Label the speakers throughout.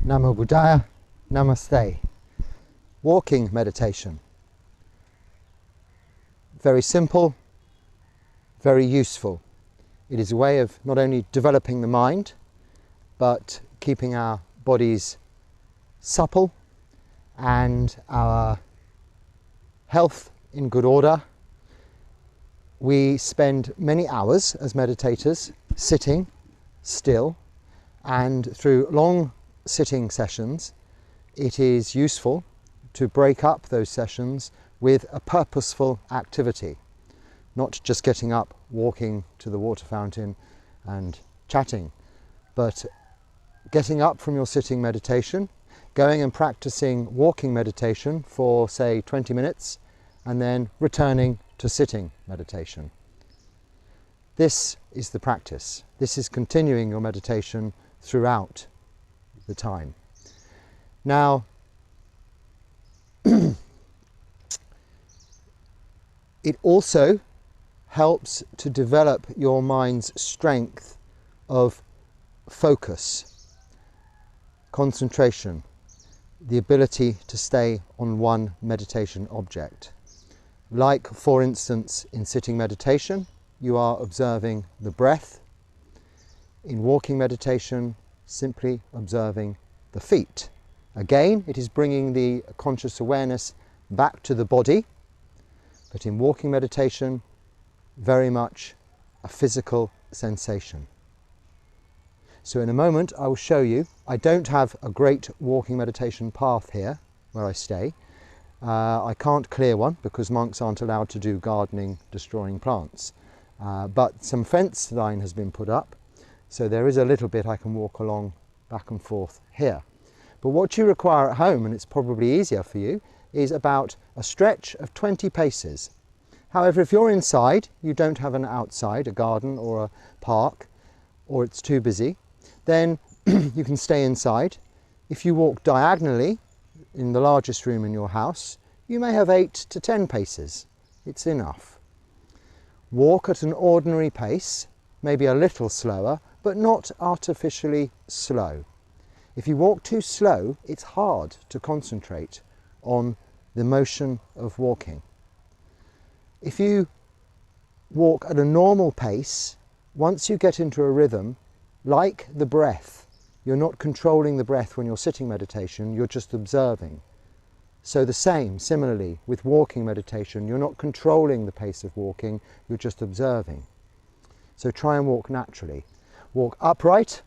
Speaker 1: Namo Buddhaya, Namaste. Walking meditation. Very simple, very useful. It is a way of not only developing the mind, but keeping our bodies supple and our health in good order. We spend many hours as meditators sitting still, and through long sitting sessions it is useful to break up those sessions with a purposeful activity, not just getting up, walking to the water fountain and chatting, but getting up from your sitting meditation, going and practicing walking meditation for say 20 minutes and then returning to sitting meditation. This is the practice. This is continuing your meditation throughout the time. Now, it also helps to develop your mind's strength of focus, concentration, the ability to stay on one meditation object. Like, for instance, in sitting meditation, you are observing the breath. In walking meditation, simply observing the feet. Again, it is bringing the conscious awareness back to the body, but in walking meditation, very much a physical sensation. So in a moment I will show you. I don't have a great walking meditation path here where I stay. I can't clear one because monks aren't allowed to do gardening, destroying plants. But some fence line has been put up, so there is a little bit I can walk along back and forth here. But what you require at home, and it's probably easier for you, is about a stretch of 20 paces. However, if you're inside, you don't have an outside, a garden or a park, or it's too busy, then you can stay inside. If you walk diagonally in the largest room in your house, you may have 8 to 10 paces. It's enough. Walk at an ordinary pace, maybe a little slower, but not artificially slow. If you walk too slow, it's hard to concentrate on the motion of walking. If you walk at a normal pace, once you get into a rhythm, like the breath, you're not controlling the breath when you're sitting meditation, you're just observing. So the same, similarly, with walking meditation, you're not controlling the pace of walking, you're just observing. So try and walk naturally. Walk upright,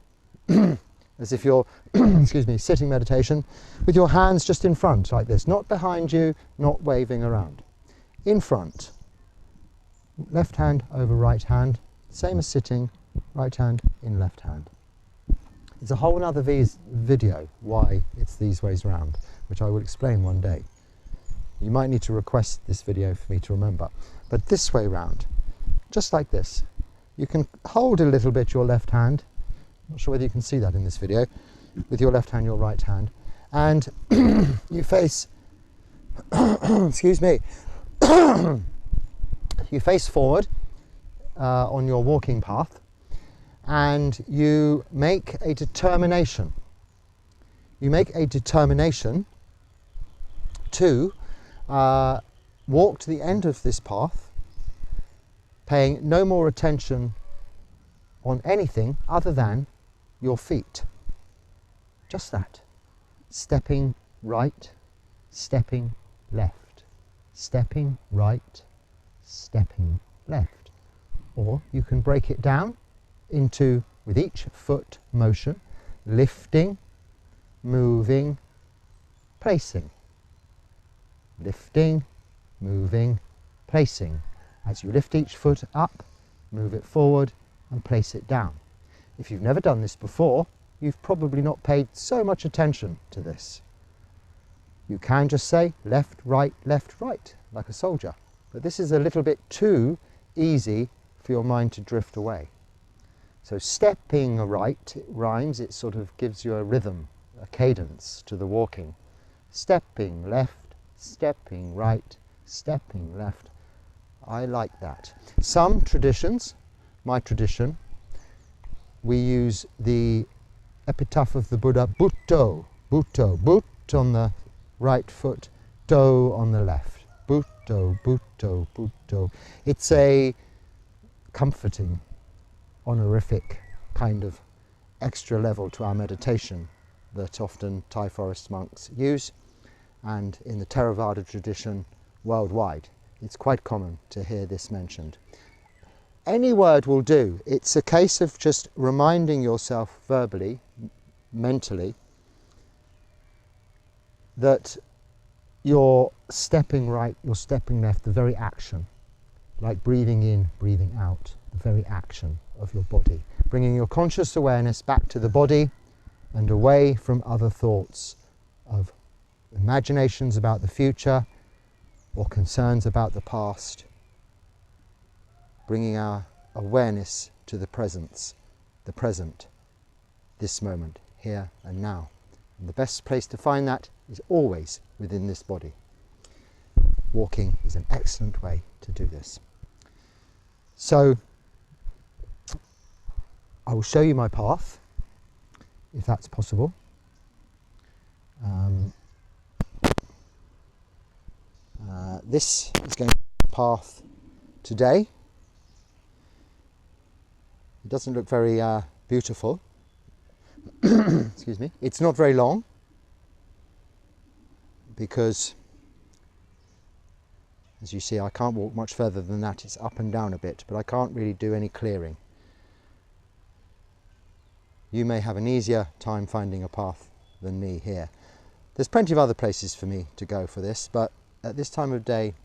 Speaker 1: as if you're sitting meditation, with your hands just in front like this, not behind you, not waving around. In front. Left hand over right hand, same as sitting, right hand in left hand. It's a whole other video why it's these ways round, which I will explain one day. You might need to request this video for me to remember. But this way round, just like this. You can hold a little bit your left hand, not sure whether you can see that in this video, with your left hand, your right hand, and you face, excuse me, you face forward on your walking path, and you make a determination. You make a determination to walk to the end of this path, paying no more attention on anything other than your feet. Just that. Stepping right, stepping left, stepping right, stepping left. Or you can break it down into, with each foot motion, lifting, moving, placing. Lifting, moving, placing. As you lift each foot up, move it forward and place it down. If you've never done this before, you've probably not paid so much attention to this. You can just say left, right, like a soldier. But this is a little bit too easy for your mind to drift away. So stepping right, it rhymes, it sort of gives you a rhythm, a cadence to the walking. Stepping left, stepping right, stepping left. I like that. Some traditions, my tradition, we use the epitaph of the Buddha, Bhutto, Bhutto, boot on the right foot, do on the left. Bhutto, bhutto, bhutto. It's a comforting, honorific kind of extra level to our meditation that often Thai Forest monks use, and in the Theravada tradition worldwide it's quite common to hear this mentioned. Any word will do. It's a case of just reminding yourself verbally, mentally, that you're stepping right, you're stepping left, the very action, like breathing in, breathing out, the very action of your body. Bringing your conscious awareness back to the body and away from other thoughts of imaginations about the future or concerns about the past. Bringing our awareness to the present, this moment, here and now. And the best place to find that is always within this body. Walking is an excellent way to do this. So, I will show you my path, if that's possible. This is going to be the path today. It doesn't look very beautiful. Excuse me. It's not very long because, as you see, I can't walk much further than that. It's up and down a bit, but I can't really do any clearing. You may have an easier time finding a path than me here. There's plenty of other places for me to go for this, but at this time of day,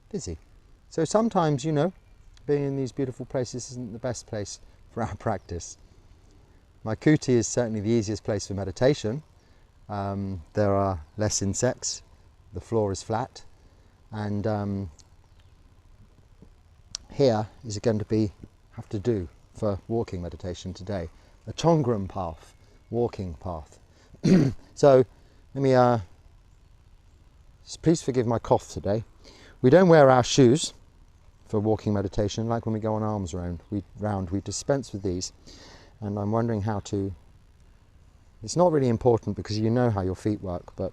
Speaker 1: busy. So sometimes, you know, being in these beautiful places isn't the best place for our practice. My kuti is certainly the easiest place for meditation. There are less insects, the floor is flat, and here is going to have to do for walking meditation today. A Chongrum path, walking path. So let me, please forgive my cough today. We don't wear our shoes for walking meditation, like when we go on alms round. We dispense with these, and I'm wondering how to. It's not really important because you know how your feet work, but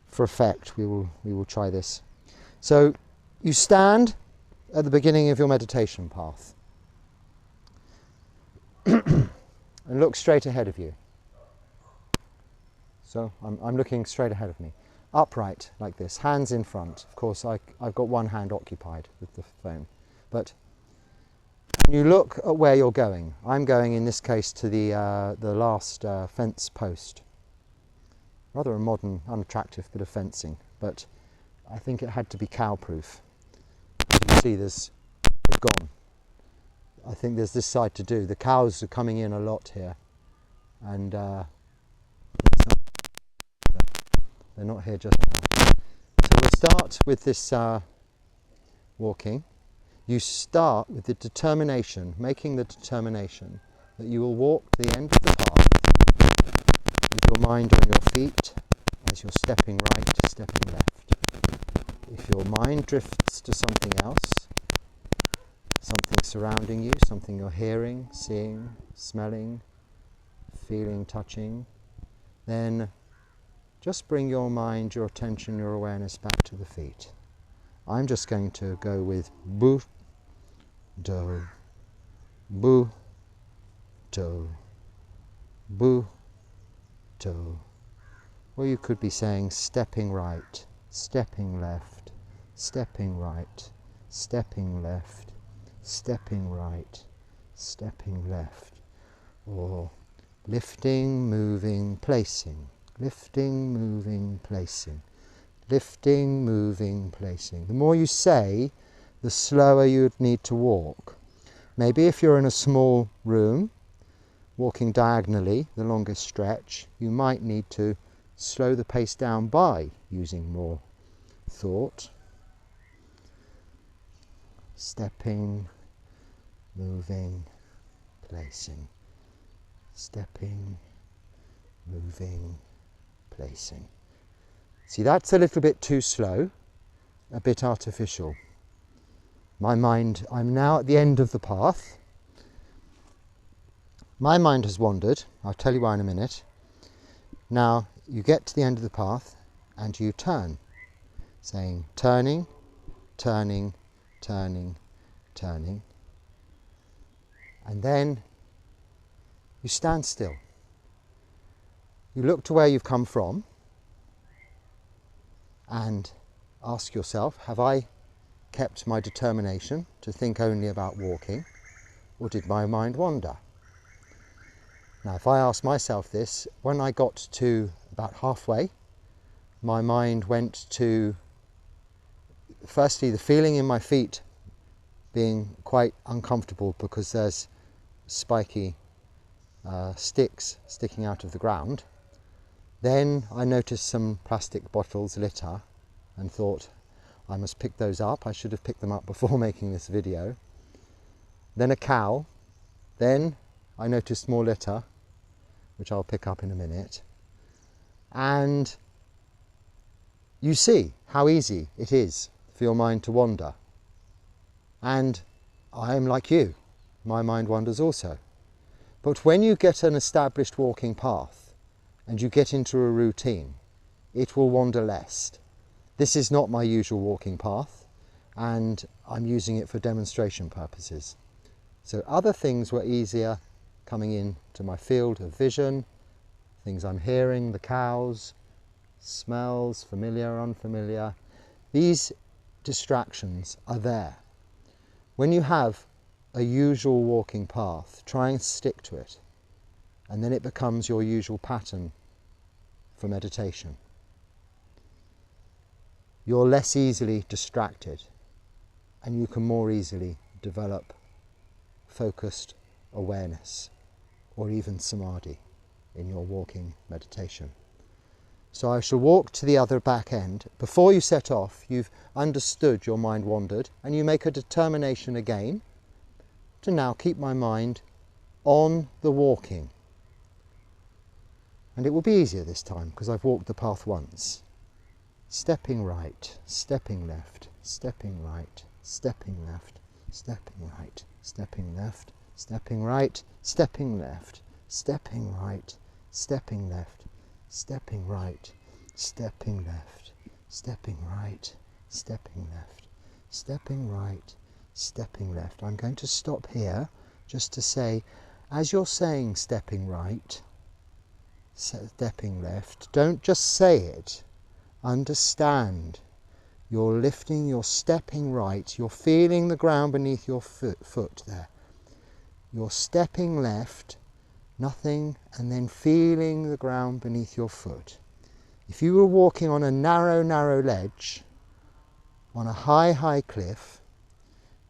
Speaker 1: for effect, we will try this. So you stand at the beginning of your meditation path, and look straight ahead of you. So I'm looking straight ahead of me. Upright like this, hands in front. Of course, I've got one hand occupied with the phone. But you look at where you're going. I'm going, in this case, to the last fence post. Rather a modern, unattractive bit of fencing, but I think it had to be cow-proof. As you can see, they've gone. I think there's this side to do. The cows are coming in a lot here, and they're not here just now. So we'll start with this walking. You start with the determination, making the determination that you will walk to the end of the path with your mind on your feet as you're stepping right, stepping left. If your mind drifts to something else, something surrounding you, something you're hearing, seeing, smelling, feeling, touching, then just bring your mind, your attention, your awareness back to the feet. I'm just going to go with bu, do, bu, do, bu, do. Or you could be saying stepping right, stepping left, stepping right, stepping left, stepping right, stepping left. Or lifting, moving, placing. Lifting, moving, placing. Lifting, moving, placing. The more you say, the slower you'd need to walk. Maybe if you're in a small room, walking diagonally, the longest stretch, you might need to slow the pace down by using more thought. Stepping, moving, placing. Stepping, moving, placing. See, that's a little bit too slow, a bit artificial. My mind, I'm now at the end of the path. My mind has wandered, I'll tell you why in a minute, Now you get to the end of the path and you turn, saying turning, turning, turning, turning, and then you stand still. You look to where you've come from and ask yourself, have I kept my determination to think only about walking, or did my mind wander? Now, if I ask myself this, when I got to about halfway, my mind went to, firstly, the feeling in my feet being quite uncomfortable because there's spiky sticks sticking out of the ground. Then I noticed some plastic bottles litter and thought, I must pick those up. I should have picked them up before making this video. Then a cow. Then I noticed more litter, which I'll pick up in a minute. And you see how easy it is for your mind to wander. And I am like you. My mind wanders also. But when you get an established walking path and you get into a routine, it will wander less. This is not my usual walking path, and I'm using it for demonstration purposes. So other things were easier coming into my field of vision, things I'm hearing, the cows, smells, familiar, unfamiliar. These distractions are there. When you have a usual walking path, try and stick to it, and then it becomes your usual pattern for meditation. You're less easily distracted, and you can more easily develop focused awareness or even samadhi in your walking meditation. So I shall walk to the other back end. Before you set off, you've understood your mind wandered, and you make a determination again to now keep my mind on the walking. And it will be easier this time because I've walked the path once. Stepping right, stepping left, stepping right, stepping left, stepping right, stepping left, stepping right, stepping left, stepping right, stepping left, stepping right, stepping left, stepping right, stepping left, stepping right, stepping left. I'm going to stop here just to say, as you're saying stepping right, stepping left, don't just say it. Understand. You're lifting, you're stepping right, you're feeling the ground beneath your foot there. You're stepping left, nothing, and then feeling the ground beneath your foot. If you were walking on a narrow, narrow ledge, on a high, high cliff,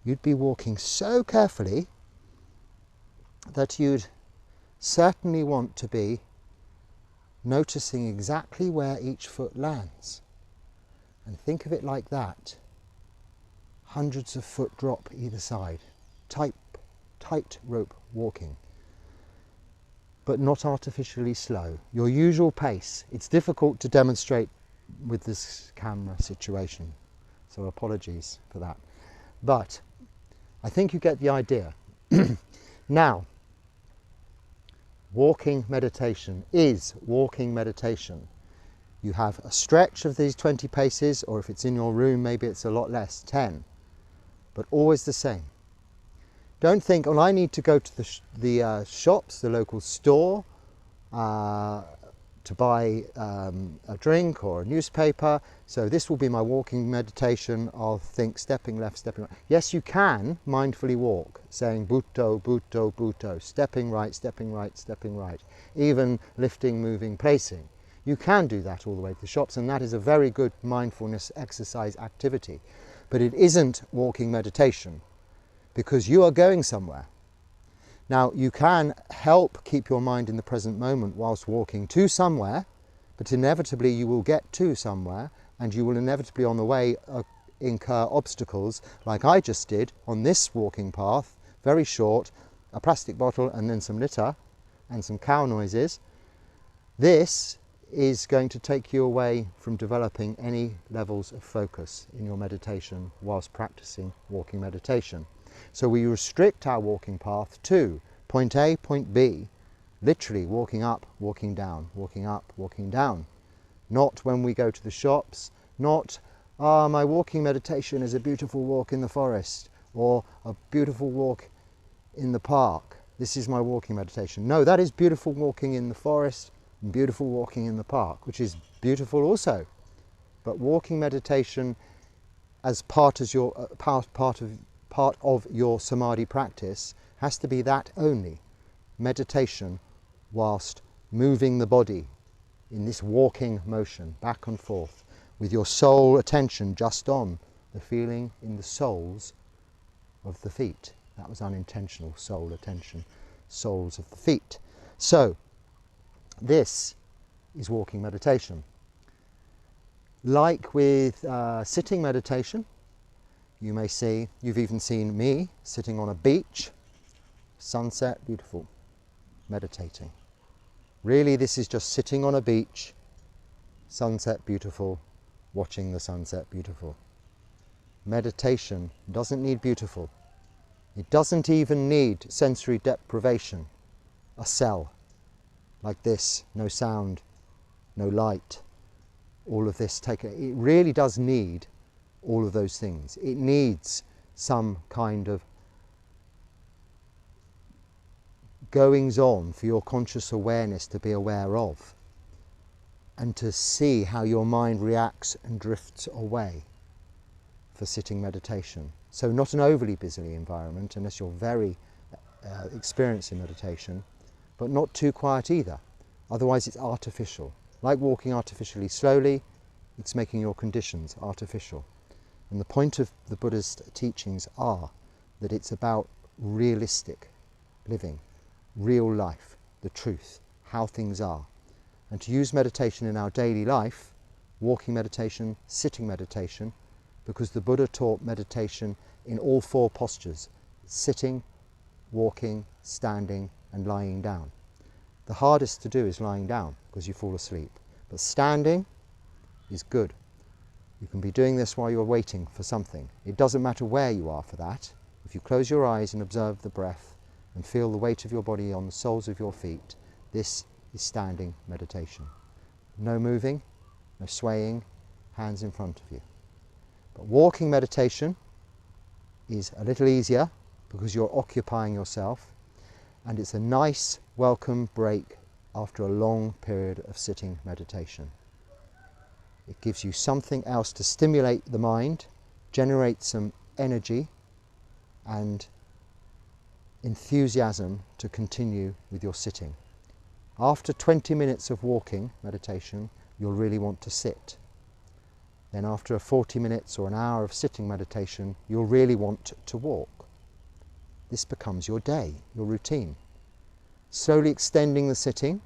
Speaker 1: you'd be walking so carefully that you'd certainly want to be noticing exactly where each foot lands. And think of it like that. Hundreds of foot drop either side. Tight rope walking. But not artificially slow. Your usual pace. It's difficult to demonstrate with this camera situation, so apologies for that. But I think you get the idea. Now, walking meditation is walking meditation. You have a stretch of these 20 paces, or if it's in your room, maybe it's a lot less, 10, but always the same. Don't think, well, I need to go to the shops, the local store, to buy a drink or a newspaper, so this will be my walking meditation. I'll think stepping left, stepping right. Yes, you can mindfully walk, saying Bhutto, Bhutto, Bhutto, stepping right, stepping right, stepping right, even lifting, moving, placing. You can do that all the way to the shops, and that is a very good mindfulness exercise activity. But it isn't walking meditation, because you are going somewhere. Now, you can help keep your mind in the present moment whilst walking to somewhere, but inevitably you will get to somewhere, and you will inevitably on the way incur obstacles like I just did on this walking path, very short, a plastic bottle and then some litter and some cow noises. This is going to take you away from developing any levels of focus in your meditation whilst practicing walking meditation. So we restrict our walking path to point A, point B, literally walking up, walking down, walking up, walking down. Not when we go to the shops, not, my walking meditation is a beautiful walk in the forest or a beautiful walk in the park. This is my walking meditation. No, that is beautiful walking in the forest and beautiful walking in the park, which is beautiful also. But walking meditation as part of your samadhi practice has to be that only. Meditation whilst moving the body in this walking motion, back and forth, with your sole attention just on the feeling in the soles of the feet. That was unintentional, sole attention, soles of the feet. So, this is walking meditation. Like with sitting meditation, you may see, you've even seen me sitting on a beach, sunset, beautiful, meditating. Really, this is just sitting on a beach, sunset, beautiful, watching the sunset, beautiful. Meditation doesn't need beautiful. It doesn't even need sensory deprivation, a cell like this, no sound, no light, all of this. It really does need all of those things. It needs some kind of goings on for your conscious awareness to be aware of and to see how your mind reacts and drifts away for sitting meditation. So not an overly busy environment unless you're very experienced in meditation, but not too quiet either. Otherwise it's artificial. Like walking artificially slowly, it's making your conditions artificial. And the point of the Buddhist teachings are that it's about realistic living, real life, the truth, how things are. And to use meditation in our daily life, walking meditation, sitting meditation, because the Buddha taught meditation in all four postures: sitting, walking, standing, and lying down. The hardest to do is lying down because you fall asleep. But standing is good. You can be doing this while you're waiting for something. It doesn't matter where you are for that. If you close your eyes and observe the breath and feel the weight of your body on the soles of your feet, this is standing meditation. No moving, no swaying, hands in front of you. But walking meditation is a little easier because you're occupying yourself, and it's a nice, welcome break after a long period of sitting meditation. It gives you something else to stimulate the mind, generate some energy and enthusiasm to continue with your sitting. After 20 minutes of walking meditation, you'll really want to sit. Then after 40 minutes or an hour of sitting meditation, you'll really want to walk. This becomes your day, your routine. Slowly extending the sitting,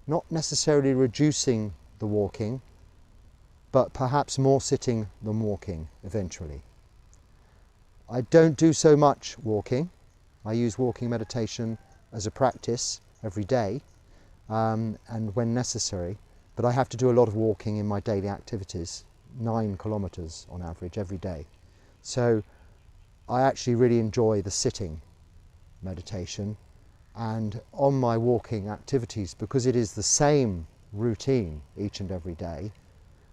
Speaker 1: not necessarily reducing the walking, but perhaps more sitting than walking eventually. I don't do so much walking. I use walking meditation as a practice every day and when necessary, but I have to do a lot of walking in my daily activities, 9 kilometres on average every day. So I actually really enjoy the sitting meditation, and on my walking activities, because it is the same routine each and every day,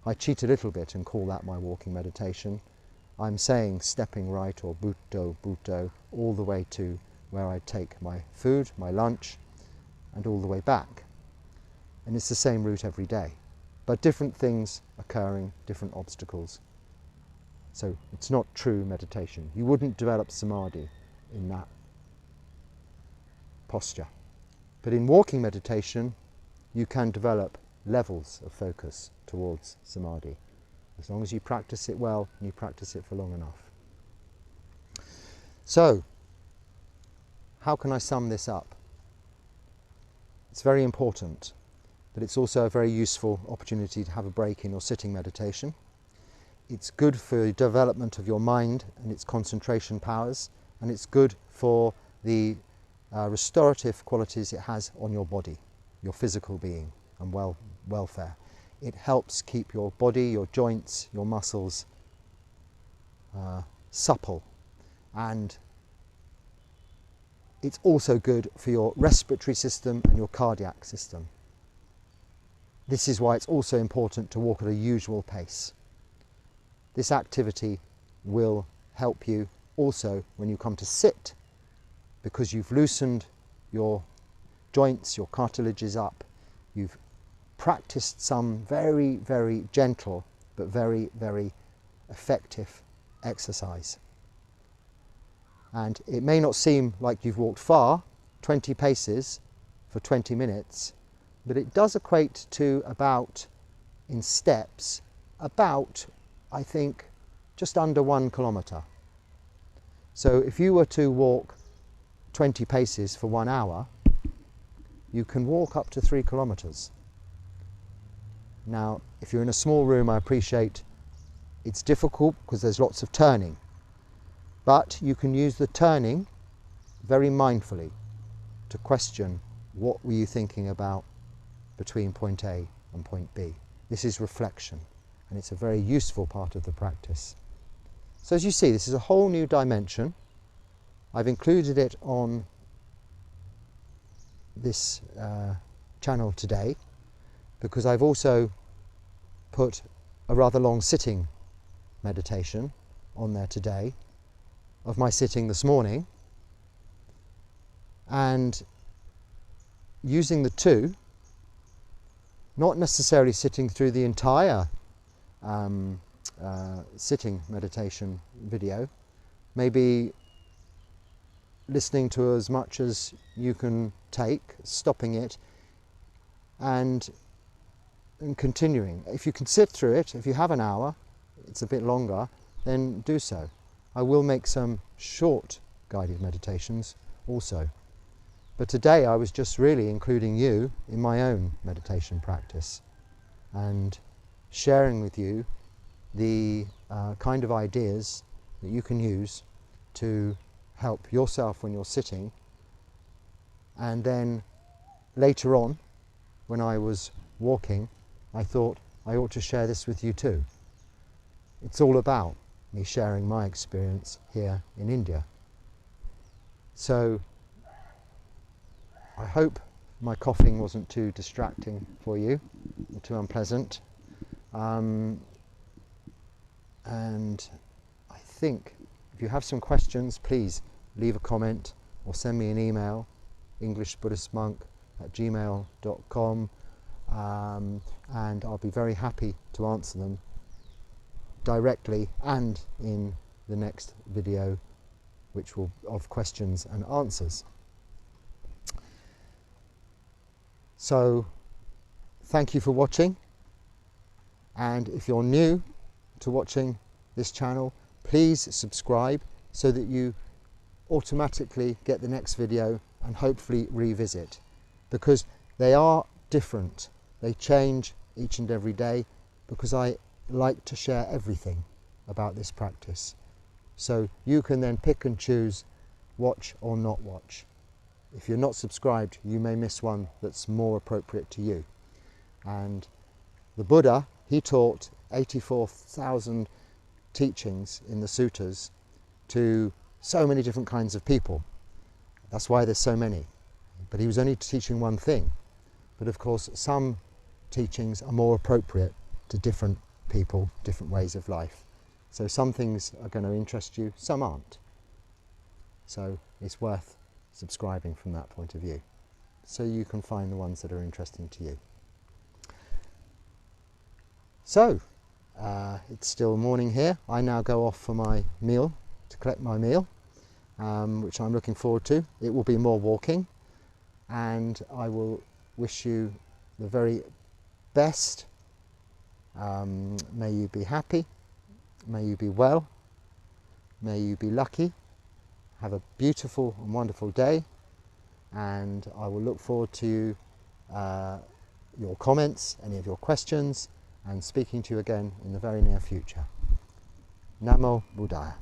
Speaker 1: I cheat a little bit and call that my walking meditation. I'm saying stepping right or Bhutto all the way to where I take my food, my lunch, and all the way back. And it's the same route every day, but different things occurring, different obstacles. So it's not true meditation. You wouldn't develop samadhi in that posture. But in walking meditation, you can develop levels of focus towards samadhi, as long as you practice it well and you practice it for long enough. So, how can I sum this up? It's very important, but it's also a very useful opportunity to have a break in your sitting meditation. It's good for the development of your mind and its concentration powers, and it's good for the restorative qualities it has on your body, your physical being and welfare. It helps keep your body, your joints, your muscles supple and it's also good for your respiratory system and your cardiac system. This is why it's also important to walk at a usual pace. This activity will help you also when you come to sit, because you've loosened your joints, your cartilages up, you've practiced some very, very gentle but very, very effective exercise. And it may not seem like you've walked far, 20 paces for 20 minutes, but it does equate to about, in steps, about, I think, just under 1 kilometre. So if you were to walk 20 paces for 1 hour, you can walk up to 3 kilometres. Now, if you're in a small room, I appreciate it's difficult because there's lots of turning, but you can use the turning very mindfully to question what were you thinking about between point A and point B. This is reflection, and it's a very useful part of the practice. So as you see, this is a whole new dimension. I've included it on this channel today because I've also put a rather long sitting meditation on there today of my sitting this morning, and using the two, not necessarily sitting through the entire sitting meditation video, maybe listening to as much as you can take, stopping it and continuing. If you can sit through it, if you have an hour, it's a bit longer, then do so. I will make some short guided meditations also. But today I was just really including you in my own meditation practice and sharing with you the kind of ideas that you can use to help yourself when you're sitting. And then later on, when I was walking, I thought I ought to share this with you too. It's all about me sharing my experience here in India. So I hope my coughing wasn't too distracting for you, or too unpleasant. And I think if you have some questions, please leave a comment or send me an email, englishbuddhistmonk@gmail.com, and I'll be very happy to answer them directly and in the next video, which will of questions and answers. So thank you for watching, and if you're new to watching this channel, please subscribe so that you automatically get the next video and hopefully revisit, because they are different. They change each and every day because I like to share everything about this practice. So you can then pick and choose, watch or not watch. If you're not subscribed, you may miss one that's more appropriate to you. And the Buddha, he taught 84,000 teachings in the suttas to so many different kinds of people. That's why there's so many. But he was only teaching one thing. But of course, some teachings are more appropriate to different people, different ways of life. So some things are going to interest you, some aren't. So it's worth subscribing from that point of view, so you can find the ones that are interesting to you. So it's still morning here. I now go off for my meal, to collect my meal, which I'm looking forward to. It will be more walking, and I will wish you the very best. May you be happy, may you be well, may you be lucky. Have a beautiful and wonderful day, and I will look forward to your comments, any of your questions, and speaking to you again in the very near future. Namo Buddhaya.